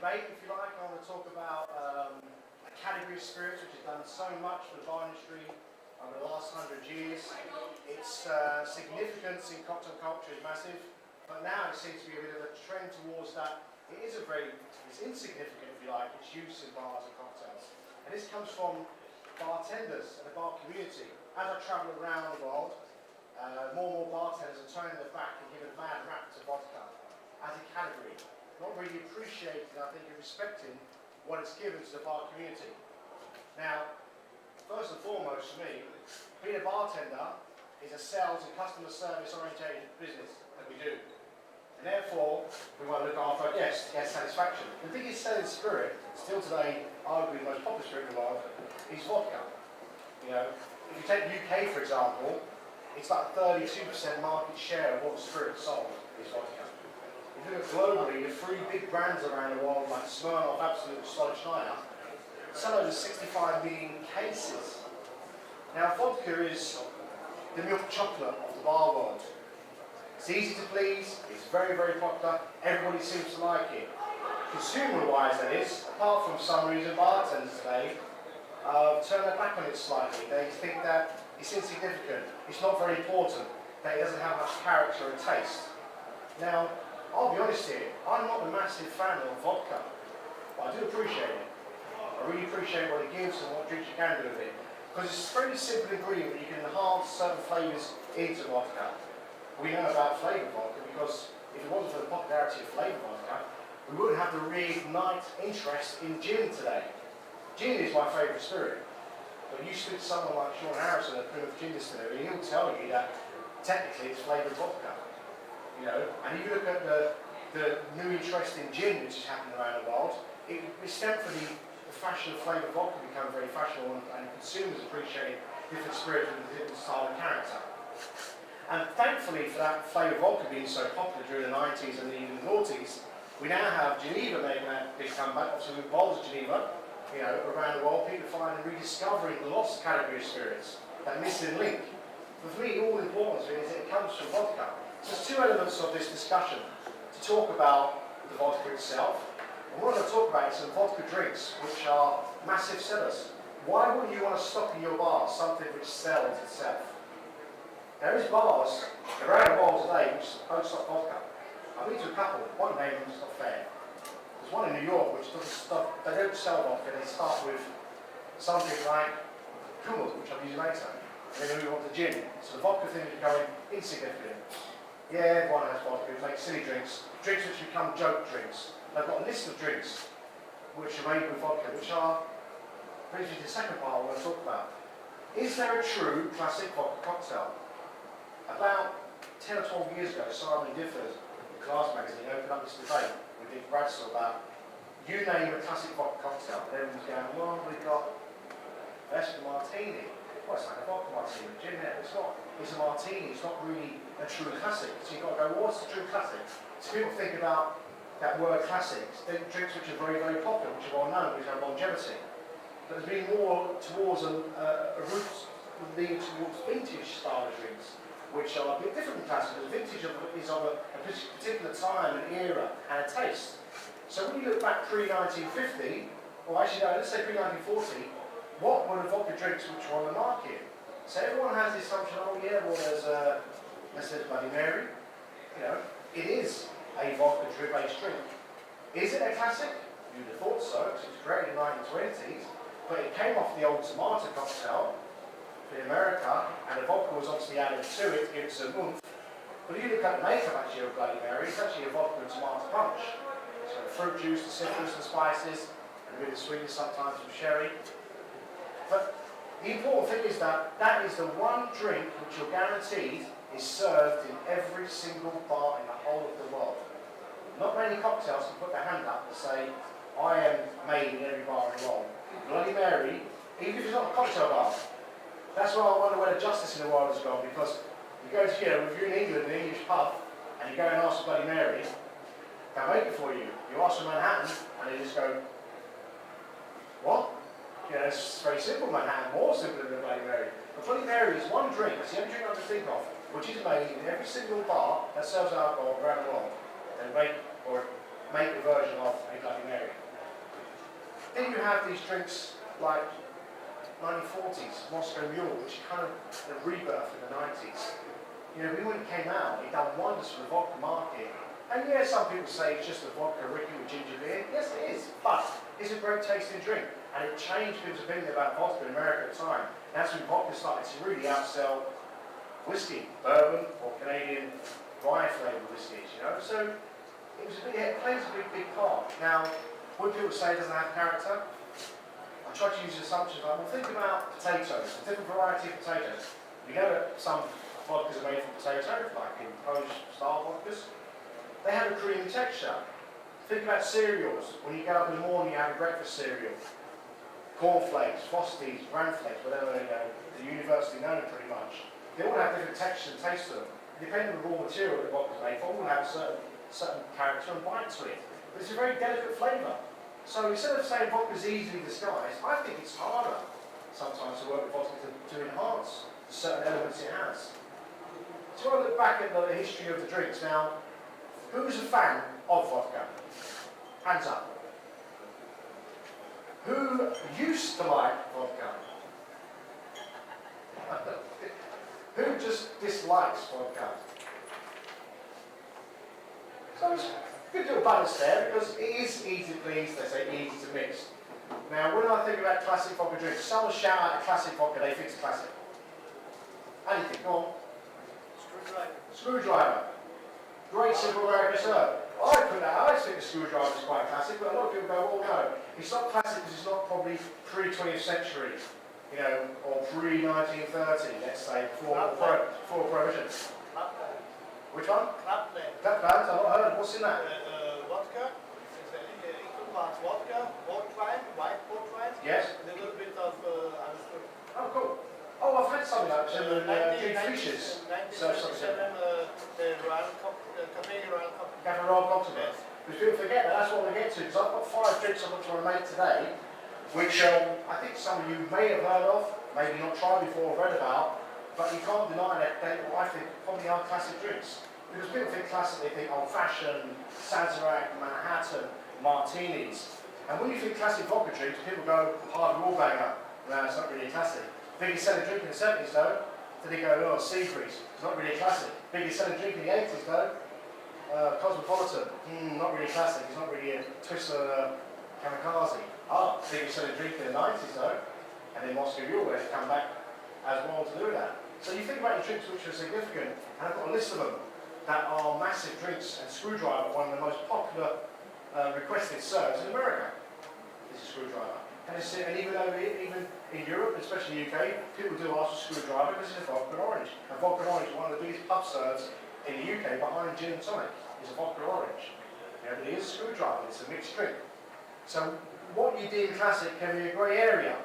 debate, if you like. I want to talk about a category of spirits which has done so much for the bar industry over the last 100 years. Its significance in cocktail culture is massive, but now it seems to be a bit of a trend towards that. It's insignificant, if you like, its use in bars and cocktails. And this comes from bartenders and the bar community. As I travel around the world, more and more bartenders are turning their back and giving a bad rap to vodka as a category. Not really appreciating, I think, and respecting what it's given to the bar community. Now, first and foremost for me, being a bartender is a sales and customer service oriented business that we do. And therefore, we want to look after our guests, guest satisfaction. The biggest selling spirit, still today, arguably the most popular spirit in the world, is vodka. You know, if you take the UK, for example, it's like 32% market share of all the spirits sold is vodka. If you look globally, the three big brands around the world, like Smirnoff, Absolut, and Scottish China, sell over 65 million cases. Now, vodka is the milk chocolate of the bar world. It's easy to please, it's very, very popular, everybody seems to like it. Consumer-wise, that is, apart from some reason, bartenders today turn their back on it slightly. They think that it's insignificant, it's not very important, that it doesn't have much character or taste. Now, I'll be honest here, I'm not a massive fan of vodka, but I do appreciate it. I really appreciate what it gives and what drinks you can do with it. Because it's a very simple ingredient that you can enhance certain flavours into vodka. We know about flavoured vodka because if it wasn't for the popularity of flavoured vodka, we wouldn't have to reignite interest in gin today. Gin is my favourite spirit. But you speak to someone like Sean Harrison at Plymouth Gin Distillery, and he'll tell you that technically it's flavoured vodka. You know, and if you look at the new interest in gin which is happening around the world, it stemmed from the fashion of flavoured vodka become very fashionable and consumers appreciate different spirits with a different style and character. And thankfully for that flavoured vodka being so popular during the 90s and even the noughties, we now have Geneva making that big comeback. Obviously with bottles of Geneva, you know, around the world, people find and rediscovering the lost category of spirits, that missing link. But for me, all important is that it comes from vodka. So there's two elements of this discussion. To talk about the vodka itself, and what I'm going to talk about is some vodka drinks which are massive sellers. Why wouldn't you want to stock in your bar something which sells itself? There is bars around the world today which don't stock vodka. I've been to a couple, one name is not fair. There's one in New York which doesn't stock, they don't sell vodka, they start with something like Kummel, which I'm using later, and then we want the gin. So the vodka thing is becoming insignificant. Yeah, everyone has vodka, we make silly drinks, drinks which become joke drinks. They've got a list of drinks which are made with vodka, which are, brings me to the second part I want to talk about. Is there a true classic vodka cocktail? About 10 or 12 years ago, Simon Difford, in Class magazine, opened up this debate with Dick Bradshaw about, you name a classic vodka cocktail, and everyone's going, well, we've got Vespa Martini. Well, it's like a vodka martini, gin there. It's not. It's a martini. It's not really a true classic. So you've got to go, well, what's the true classic? So people think about that word classics. They're drinks which are very, very popular, which are well known, which have longevity. But there's been more towards a route leading towards vintage style of drinks, which are a bit different from classic. The vintage is of a particular time and era and a taste. So when you look back pre-1950, or actually no, let's say pre-1940, what were the vodka drinks which were on the market? So everyone has the assumption, oh yeah, well there's Bloody Mary. You know, it is a vodka based drink. Is it a classic? You'd have thought so, because it was created in the 1920s, but it came off the old tomato cocktail in America, and the vodka was obviously added to it to give it some oomph. But if you look at the makeup actually of Bloody Mary, it's actually a vodka and tomato punch. So the fruit juice, the citrus and spices, and a bit of sweetness sometimes from sherry. But the important thing is that that is the one drink which you're guaranteed is served in every single bar in the whole of the world. Not many cocktails can put their hand up and say, I am made in every bar in the world. Bloody Mary, even if it's not a cocktail bar. That's why I wonder where the justice in the world has gone, because you go to, you know, if you're in England, an English pub, and you go and ask for Bloody Mary, they'll make it for you. You ask for Manhattan, and they just go, what? You know, it's very simple, Manhattan, more simple than Bloody Mary. But Bloody Mary is one drink, it's the only drink I can think of, which is made in every single bar that serves alcohol around the world. They make, or make a version of a Bloody Mary. Then you have these drinks like 1940s, Moscow Mule, which kind of a rebirth in the 90s. You know, when it came out, it done wonders for the vodka market. And yeah, some people say it's just a vodka Ricky with ginger beer. Yes, it is. But it's a great tasting drink. And it changed people's opinion about vodka in America at the time. And that's when vodka started to really outsell whiskey, bourbon, or Canadian rye flavoured whiskies, you know. So it plays a big part. Now, when people say it doesn't have character, I try to use assumptions like, well, think about potatoes, a different variety of potatoes. You know that some vodkas are made from potato, like in Polish-style vodkas. They have a creamy texture. Think about cereals. When you get up in the morning, you have a breakfast cereal. Cornflakes, Frosties, bran flakes, whatever they're universally known pretty much. They all have different textures and taste to them. Depending on the raw material that vodka's made from, will have a certain character and bite to it. But it's a very delicate flavour. So instead of saying vodka's easily disguised, I think it's harder sometimes to work with vodka to enhance the certain elements it has. So I look back at the history of the drinks now. Who's a fan of vodka? Hands up. Who used to like vodka? Who just dislikes vodka? So it's a good little balance there because it is easy to please, they say easy to mix. Now when I think about classic vodka drinks, someone shout out a classic vodka, they think it's classic. Anything, go on. Screwdriver. Screwdriver. Great simple American serve. I think the screwdriver is quite classic, but a lot of people go, oh no, it's not classic because it's not probably pre-20th century, you know, or pre-1930, let's say, before Prohibition. Which one? Clapland. Clapland, I've not heard. What's in that? Vodka. It's equal parts vodka, port wine, white port wine. Yes. And a little bit of other stuff. Oh, cool. Oh, I've had something like some Jim Fisher's. 1937, the Royal Cafe Royal Company. Cafe Royal Compliment. Because people forget that, that's what we get to. Because I've got 5 drinks I'm going to make today, which I think some of you may have heard of, maybe not tried before or read about, but you can't deny that they, I think, probably are classic drinks. Because people think classic, they think old-fashioned, Sazerac, Manhattan, martinis. And when you think classic vodka drinks, people go, hard wallbanger. No, it's not really a classic. Biggest selling drink in the 70s though, then they go, oh, sea breeze. It's not really a classic. Biggest selling drink in the 80s though, Cosmopolitan. Not really classic. It's not really a twist or a kamikaze. Ah, biggest selling drink in the 90s though, and then Moscow Mule where they come back as well to do that. So you think about your drinks which are significant, and I've got a list of them that are massive drinks, and Screwdriver, one of the most popular requested serves in America, is a Screwdriver. And even though even in Europe, especially the UK, people do ask for Screwdriver because it's a vodka orange. And vodka orange is one of the biggest pub serves in the UK behind gin and tonic. It's a vodka orange. You know, but it is a Screwdriver, it's a mixed drink. So what you deem classic can be a grey area.